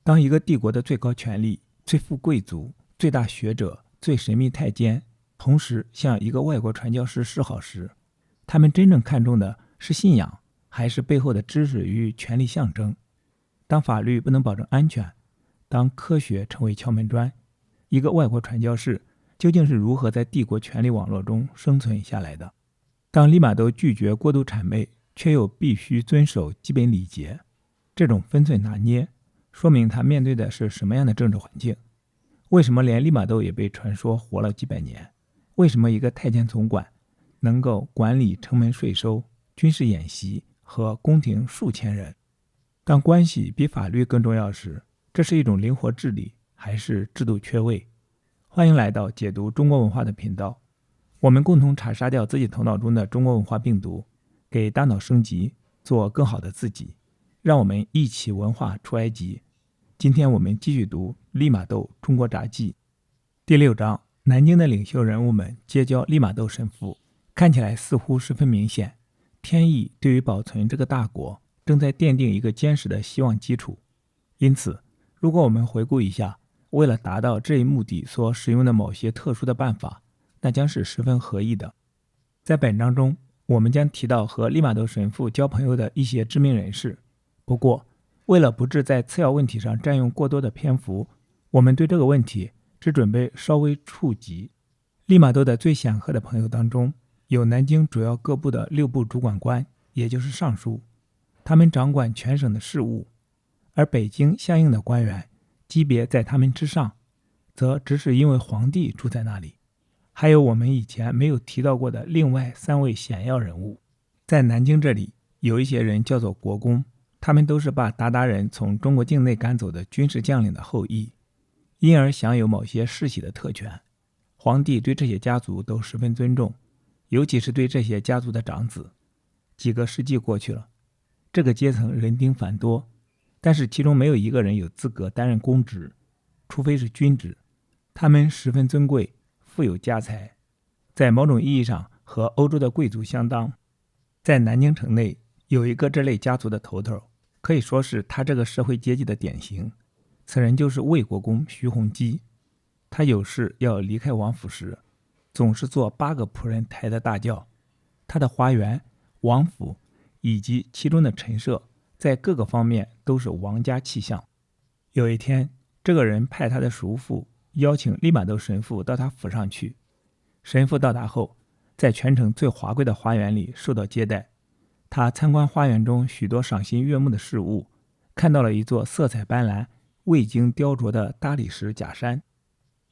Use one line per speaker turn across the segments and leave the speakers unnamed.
当一个帝国的最高权力、最富贵族、最大学者、最神秘太监，同时向一个外国传教士示好时，他们真正看重的是信仰，还是背后的知识与权力象征？当法律不能保证安全，当科学成为敲门砖，一个外国传教士究竟是如何在帝国权力网络中生存下来的？当利玛窦拒绝过度谄媚，却又必须遵守基本礼节，这种分寸拿捏，说明他面对的是什么样的政治环境？为什么连利玛窦也被传说活了几百年？为什么一个太监总管能够管理城门税收、军事演习和宫廷数千人？当关系比法律更重要时，这是一种灵活治理，还是制度缺位？欢迎来到解读中国文化的频道，我们共同查杀掉自己头脑中的中国文化病毒，给大脑升级，做更好的自己。让我们一起文化出埃及。今天我们继续读利玛窦中国札记第6章，南京的领袖人物们结交利玛窦神父，看起来似乎十分明显，天意对于保存这个大国正在奠定一个坚实的希望基础。因此，如果我们回顾一下为了达到这一目的所使用的某些特殊的办法，那将是十分合意的。在本章中，我们将提到和利玛窦神父交朋友的一些知名人士。不过，为了不致在次要问题上占用过多的篇幅，我们对这个问题只准备稍微触及。利玛窦的最显赫的朋友当中，有南京主要各部的6部主管官，也就是尚书，他们掌管全省的事务，而北京相应的官员级别在他们之上，则只是因为皇帝住在那里。还有我们以前没有提到过的另外3位显要人物。在南京这里，有一些人叫做国公，他们都是把鞑靼人从中国境内赶走的军事将领的后裔，因而享有某些世袭的特权。皇帝对这些家族都十分尊重，尤其是对这些家族的长子。几个世纪过去了，这个阶层人丁繁多，但是其中没有一个人有资格担任公职，除非是君职。他们十分尊贵，富有家财，在某种意义上和欧洲的贵族相当。在南京城内有一个这类家族的头头，可以说是他这个社会阶级的典型。此人就是魏国公徐弘基。他有事要离开王府时，总是坐8个仆人抬的大轿。他的花园、王府以及其中的陈设，在各个方面都是王家气象。有一天，这个人派他的叔父邀请利玛窦神父到他府上去。神父到达后，在全城最华贵的花园里受到接待。他参观花园中许多赏心悦目的事物，看到了一座色彩斑斓、未经雕琢的大理石假山。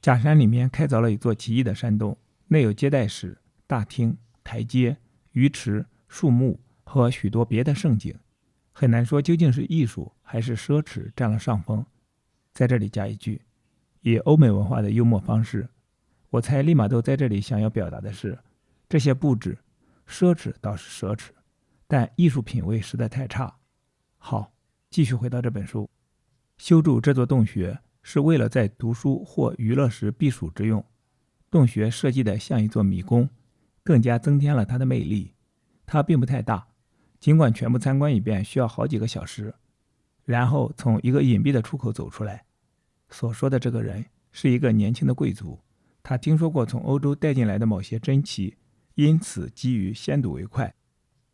假山里面开凿了一座奇异的山洞，内有接待室、大厅、台阶、鱼池、树木和许多别的盛景。很难说究竟是艺术还是奢侈占了上风。在这里加一句，以欧美文化的幽默方式，我猜利玛窦在这里想要表达的是，这些布置奢侈倒是奢侈，但艺术品味实在太差。好，继续回到这本书。修筑这座洞穴是为了在读书或娱乐时避暑之用。洞穴设计的像一座迷宫，更加增添了它的魅力。它并不太大，尽管全部参观一遍需要好几个小时，然后从一个隐蔽的出口走出来。所说的这个人是一个年轻的贵族，他听说过从欧洲带进来的某些珍奇，因此急于先睹为快。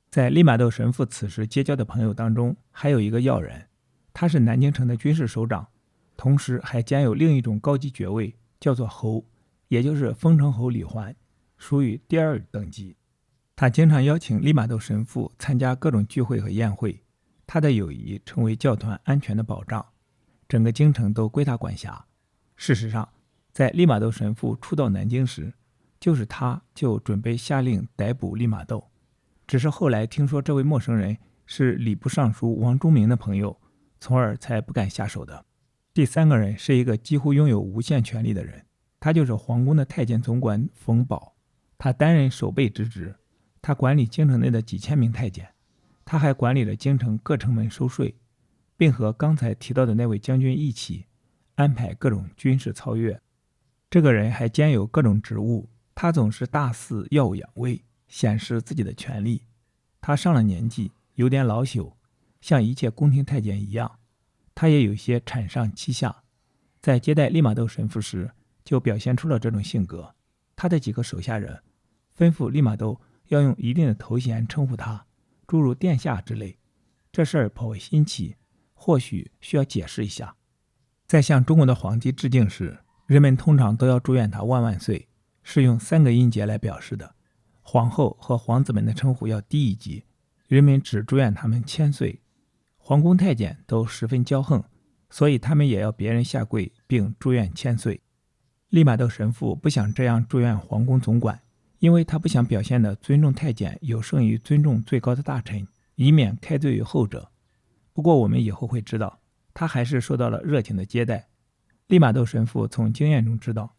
在利玛窦神父此时结交的朋友当中，还有一个要人，他是南京城的军事首长，同时还兼有另一种高级爵位，叫做侯，也就是封城侯李环，属于第2等级。他经常邀请利玛窦神父参加各种聚会和宴会，他的友谊成为教团安全的保障，整个京城都归他管辖。事实上，在利玛窦神父初到南京时，就是他就准备下令逮捕利玛窦，只是后来听说这位陌生人是礼部尚书王忠明的朋友，从而才不敢下手的。第3个人是一个几乎拥有无限权力的人，他就是皇宫的太监总管冯保。他担任守备之职，他管理京城内的几千名太监，他还管理了京城各城门收税，并和刚才提到的那位将军一起安排各种军事操阅。这个人还兼有各种职务，他总是大肆耀武扬威，显示自己的权力。他上了年纪，有点老朽，像一切宫廷太监一样，他也有些产上欺下。在接待利玛窦神父时，就表现出了这种性格。他的几个手下人吩咐利玛窦要用一定的头衔称呼他，诸如殿下之类。这事儿颇为新奇，或许需要解释一下。在向中国的皇帝致敬时，人们通常都要祝愿他万万岁，是用3个音节来表示的。皇后和皇子们的称呼要低一级，人们只祝愿他们千岁。皇宫太监都十分骄横，所以他们也要别人下跪并祝愿千岁。利玛窦神父不想这样祝愿皇宫总管，因为他不想表现的尊重太监有胜于尊重最高的大臣，以免开罪于后者。不过我们以后会知道，他还是受到了热情的接待。利玛窦神父从经验中知道，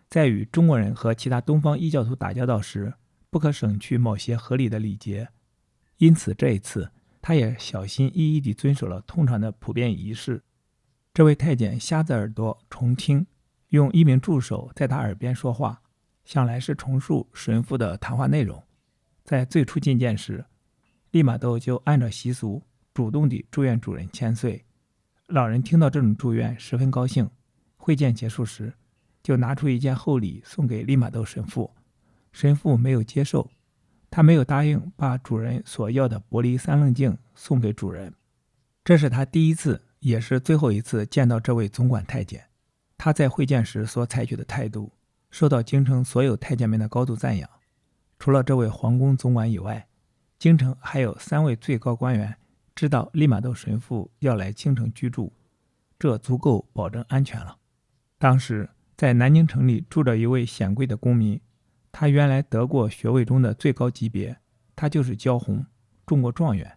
在与中国人和其他东方异教徒打交道时，不可省去某些合理的礼节，因此这一次他也小心翼翼地遵守了通常的普遍仪式。这位太监瞎子耳朵重听，用一名助手在他耳边说话，想来是重述神父的谈话内容。在最初觐见时，利玛窦就按照习俗主动地祝愿主人千岁。老人听到这种祝愿十分高兴，会见结束时就拿出一件厚礼送给利玛窦神父。神父没有接受，他没有答应把主人所要的玻璃三棱镜送给主人。这是他第一次也是最后一次见到这位总管太监。他在会见时所采取的态度受到京城所有太监们的高度赞扬。除了这位皇宫总管以外，京城还有3位最高官员知道利玛窦神父要来京城居住，这足够保证安全了。当时在南京城里住着一位显贵的公民，他原来得过学位中的最高级别，他就是焦弘，中过状元。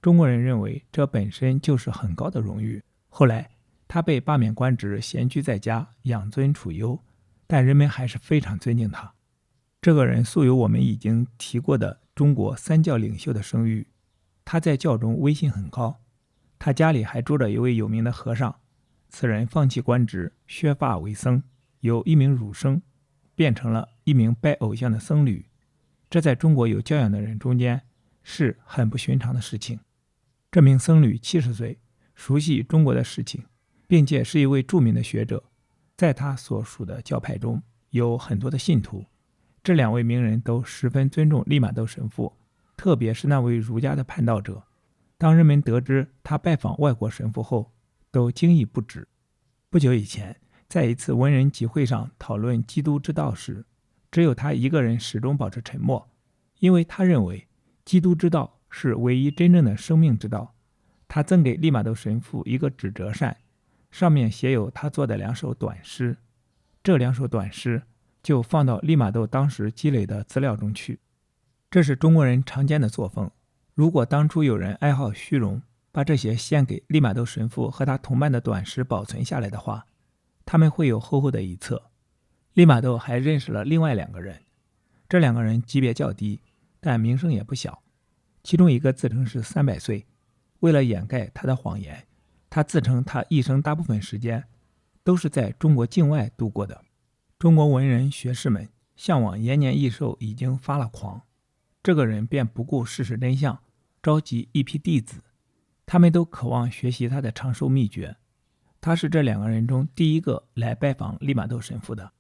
中国人认为这本身就是很高的荣誉。后来他被罢免官职，闲居在家，养尊处优，但人们还是非常尊敬他。这个人素有我们已经提过的中国3教领袖的声誉，他在教中威信很高。他家里还住着一位有名的和尚，此人放弃官职，削发为僧，由一名儒生变成了一名拜偶像的僧侣。这在中国有教养的人中间是很不寻常的事情。这名僧侣70岁，熟悉中国的事情，并且是一位著名的学者，在他所属的教派中有很多的信徒。这2位名人都十分尊重利玛窦神父，特别是那位儒家的叛道者。当人们得知他拜访外国神父后，都惊异不止。不久以前，在一次文人集会上讨论基督之道时，只有他一个人始终保持沉默，因为他认为基督之道是唯一真正的生命之道。他赠给利玛窦神父一个纸折扇，上面写有他做的2首短诗，这2首短诗就放到利玛窦当时积累的资料中去。这是中国人常见的作风。如果当初有人爱好虚荣，把这些献给利玛窦神父和他同伴的短诗保存下来的话，他们会有厚厚的一册。利玛窦还认识了另外2个人，这2个人级别较低，但名声也不小。其中一个自称是300岁，为了掩盖他的谎言，他自称他一生大部分时间都是在中国境外度过的。中国文人学士们向往延年益寿已经发了狂，这个人便不顾事实真相，召集一批弟子，他们都渴望学习他的长寿秘诀。他是这2个人中第一个来拜访利玛窦神父的。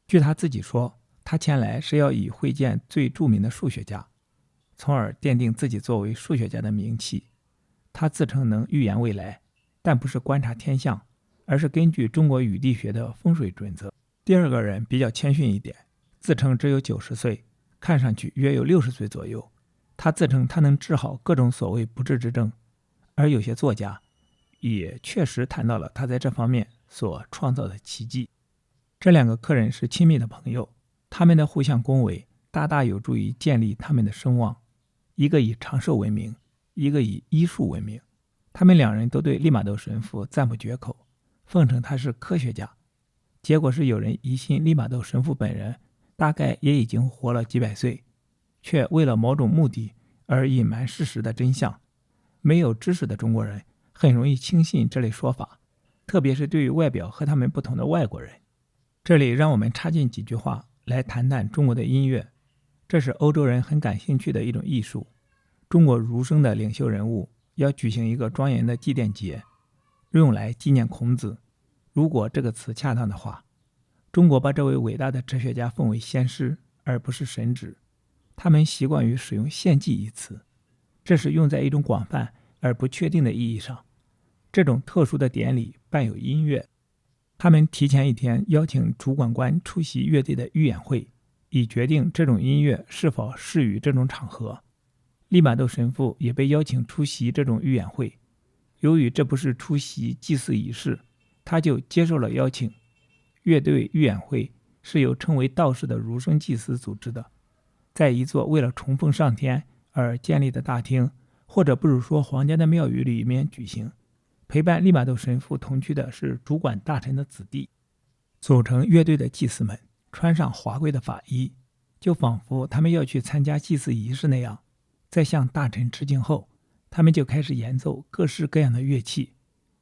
据他自己说，他前来是要以会见最著名的数学家，从而奠定自己作为数学家的名气。他自称能预言未来，但不是观察天象，而是根据中国雨地学的风水准则。第2个人比较谦逊一点，自称只有90岁，看上去约有60岁左右。他自称他能治好各种所谓不治之症，而有些作家也确实谈到了他在这方面所创造的奇迹。这2个客人是亲密的朋友，他们的互相恭维大大有助于建立他们的声望。一个以长寿闻名，一个以医术闻名。他们2人都对利玛窦神父赞不绝口，奉称他是科学家。结果是有人疑心利玛窦神父本人大概也已经活了几百岁，却为了某种目的而隐瞒事实的真相。没有知识的中国人很容易轻信这类说法，特别是对于外表和他们不同的外国人。这里让我们插进几句话来谈谈中国的音乐，这是欧洲人很感兴趣的一种艺术。中国儒生的领袖人物要举行一个庄严的祭奠节，用来纪念孔子。如果这个词恰当的话，中国把这位伟大的哲学家奉为先师，而不是神祇。他们习惯于使用献祭一词，这是用在一种广泛而不确定的意义上。这种特殊的典礼伴有音乐，他们提前一天邀请主管官出席乐队的预演会，以决定这种音乐是否适于这种场合。利玛窦神父也被邀请出席这种预演会，由于这不是出席祭祀仪式，他就接受了邀请。乐队预演会是由称为道士的儒生祭司组织的，在一座为了崇奉上天而建立的大厅，或者不如说皇家的庙宇里面举行。陪伴利玛窦神父同居的是主管大臣的子弟。组成乐队的祭司们穿上华贵的法衣，就仿佛他们要去参加祭祀仪式那样。在向大臣致敬后，他们就开始演奏各式各样的乐器，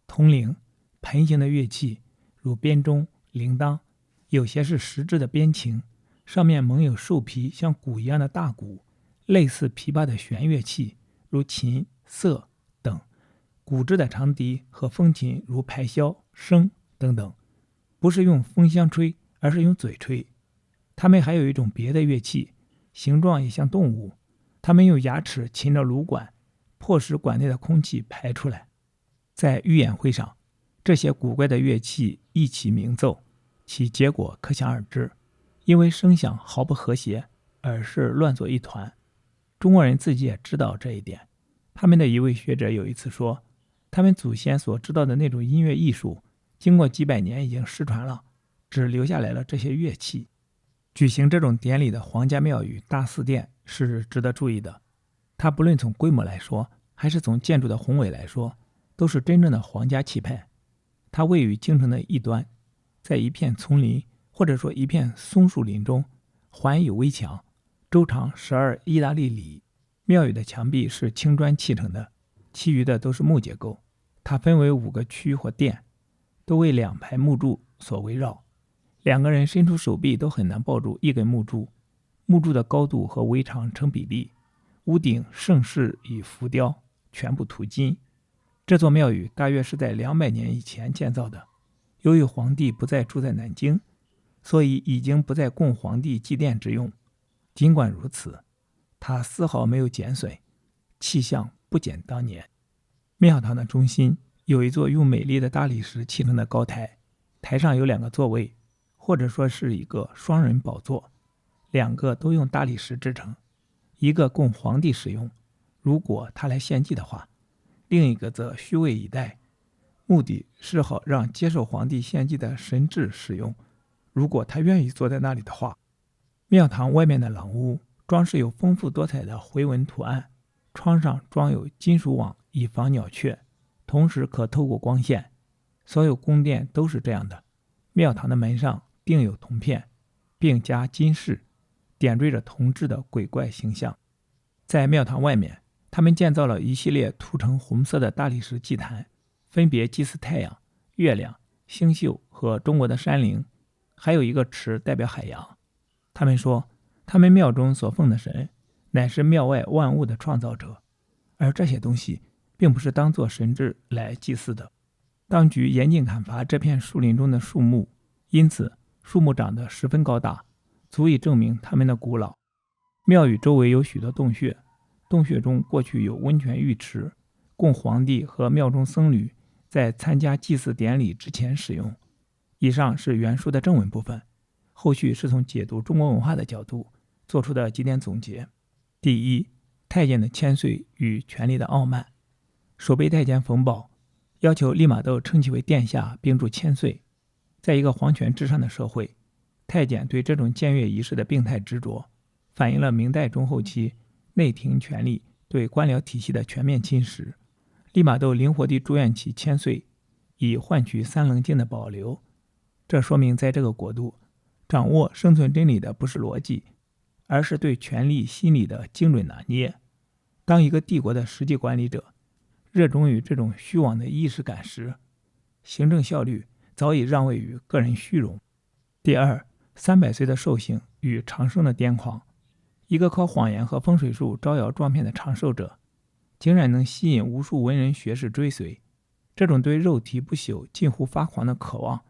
铜铃、盆形的乐器如编钟、铃铛，有些是实质的边琴，上面蒙有兽皮像鼓一样的大鼓，类似琵琶的弦乐器如琴、瑟等，骨质的长笛和风琴如排箫、笙等等，不是用风箱吹，而是用嘴吹。他们还有一种别的乐器，形状也像动物，他们用牙齿擒着芦管，迫使管内的空气排出来。在预演会上，这些古怪的乐器一起鸣奏，其结果可想而知，因为声响毫不和谐，而是乱作一团。中国人自己也知道这一点。他们的一位学者有一次说，他们祖先所知道的那种音乐艺术，经过几百年已经失传了，只留下来了这些乐器。举行这种典礼的皇家庙宇大祀殿是值得注意的，它不论从规模来说，还是从建筑的宏伟来说，都是真正的皇家气派。它位于京城的一端，在一片丛林或者说一片松树林中，环有危墙，周长12意大利里。庙宇的墙壁是青砖砌成的，其余的都是木结构。它分为5个区或殿，都为2排木柱所围绕。2个人伸出手臂都很难抱住一根木柱，木柱的高度和围长成比例。屋顶盛世以浮雕，全部涂金。这座庙宇大约是在200年以前建造的。由于皇帝不再住在南京，所以已经不再供皇帝祭奠之用。尽管如此，它丝毫没有减损，气象不减当年。庙堂的中心有一座用美丽的大理石砌成的高台，台上有2个座位，或者说是一个双人宝座，2个都用大理石制成，一个供皇帝使用，如果他来献祭的话，另一个则虚位以待，目的是好让接受皇帝献祭的神祇使用，如果他愿意坐在那里的话。庙堂外面的廊屋装饰有丰富多彩的回纹图案，窗上装有金属网以防鸟雀，同时可透过光线。所有宫殿都是这样的。庙堂的门上钉有铜片，并加金饰，点缀着铜制的鬼怪形象。在庙堂外面，他们建造了一系列涂成红色的大理石祭坛，分别祭祀太阳、月亮、星宿和中国的山陵，还有一个池代表海洋。他们说，他们庙中所奉的神乃是庙外万物的创造者，而这些东西并不是当作神祇来祭祀的。当局严禁砍伐这片树林中的树木，因此树木长得十分高大，足以证明它们的古老。庙宇周围有许多洞穴，洞穴中过去有温泉浴池，供皇帝和庙中僧侣在参加祭祀典礼之前使用。以上是原书的正文部分，后续是从解读中国文化的角度做出的几点总结。第一，太监的千岁与权力的傲慢。守备太监冯保要求利玛窦称其为殿下，并祝千岁。在一个皇权至上的社会，太监对这种僭越仪式的病态执着，反映了明代中后期内廷权力对官僚体系的全面侵蚀。利玛窦灵活地祝愿其千岁，以换取三棱镜的保留。这说明在这个国度，掌握生存真理的不是逻辑，而是对权力心理的精准拿捏。当一个帝国的实际管理者热衷于这种虚妄的意识感时，行政效率早已让位于个人虚荣。第二，300岁的寿星与长生的癫狂。一个靠谎言和风水术招摇撞骗的长寿者，竟然能吸引无数文人学士追随，这种对肉体不朽近乎发狂的渴望，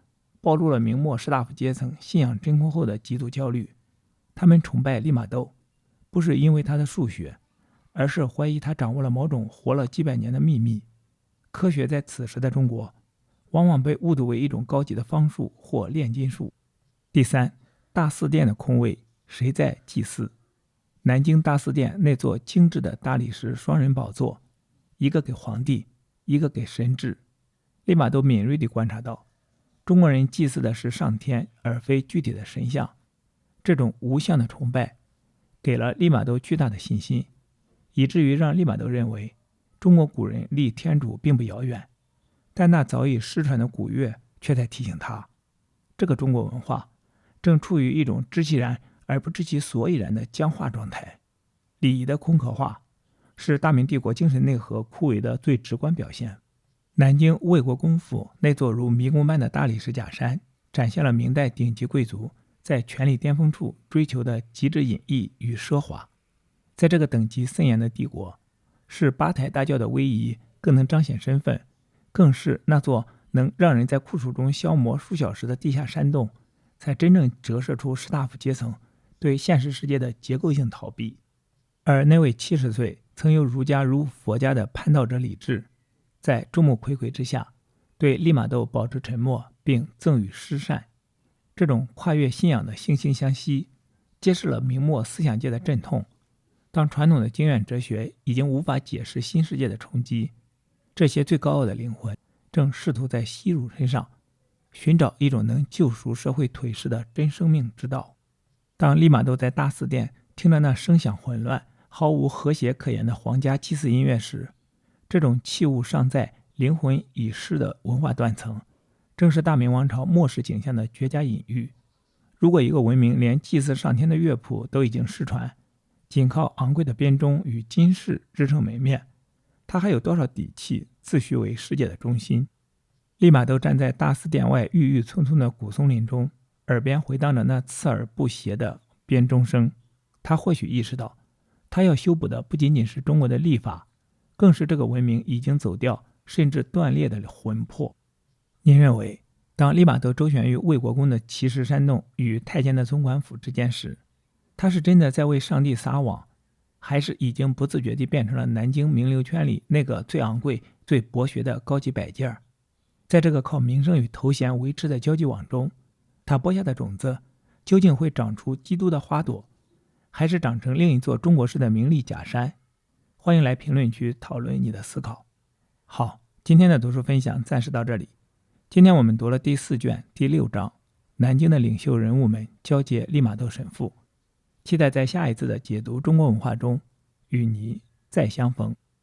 暴露了明末士大夫阶层信仰真空后的极度焦虑。他们崇拜利玛窦，不是因为他的数学，而是怀疑他掌握了某种活了几百年的秘密。科学在此时的中国，往往被误读为一种高级的方术或炼金术。第三，大祀殿的空位，谁在祭祀？南京大祀殿那座精致的大理石双人宝座，一个给皇帝，一个给神祇。利玛窦敏锐地观察到，中国人祭祀的是上天，而非具体的神像。这种无相的崇拜给了利玛窦巨大的信心，以至于让利玛窦认为中国古人离天主并不遥远。但那早已失传的古乐却在提醒他，这个中国文化正处于一种知其然而不知其所以然的僵化状态。礼仪的空壳化是大明帝国精神内核枯萎的最直观表现。南京卫国公府那座如迷宫般的大理石假山，展现了明代顶级贵族在权力巅峰处追求的极致隐逸与奢华。在这个等级森严的帝国，是八抬大轿的威仪更能彰显身份，更是那座能让人在酷暑中消磨数小时的地下山洞，才真正折射出士大夫阶层对现实世界的结构性逃避。而那位70岁曾有儒家如佛家的叛道者李治，在众目睽睽之下对利玛窦保持沉默并赠予诗善，这种跨越信仰的惺惺相惜，揭示了明末思想界的阵痛。当传统的经验哲学已经无法解释新世界的冲击，这些最高傲的灵魂正试图在西儒身上寻找一种能救赎社会颓势的真生命之道。当利玛窦在大祀殿听着那声响混乱、毫无和谐可言的皇家祭祀音乐时，这种器物尚在、灵魂已逝的文化断层，正是大明王朝末世景象的绝佳隐喻。如果一个文明连祭祀上天的乐谱都已经失传，仅靠昂贵的编钟与金饰支撑门面，他还有多少底气自诩为世界的中心？利玛窦站在大祀殿外郁郁葱葱的古松林中，耳边回荡着那刺耳不谐的编钟声。他或许意识到，他要修补的不仅仅是中国的历法，更是这个文明已经走掉甚至断裂的魂魄。您认为，当利玛窦周旋于魏国公的奇石山洞与太监的总管府之间时，他是真的在为上帝撒网，还是已经不自觉地变成了南京名流圈里那个最昂贵、最博学的高级摆件？在这个靠名声与头衔维持的交际网中，他播下的种子究竟会长出基督的花朵，还是长成另一座中国式的名利假山？欢迎来评论区讨论你的思考。好，今天的读书分享暂时到这里。今天我们读了第4卷第6章，南京的领袖人物们交接利玛窦神父。期待在下一次的解读中国文化中与你再相逢。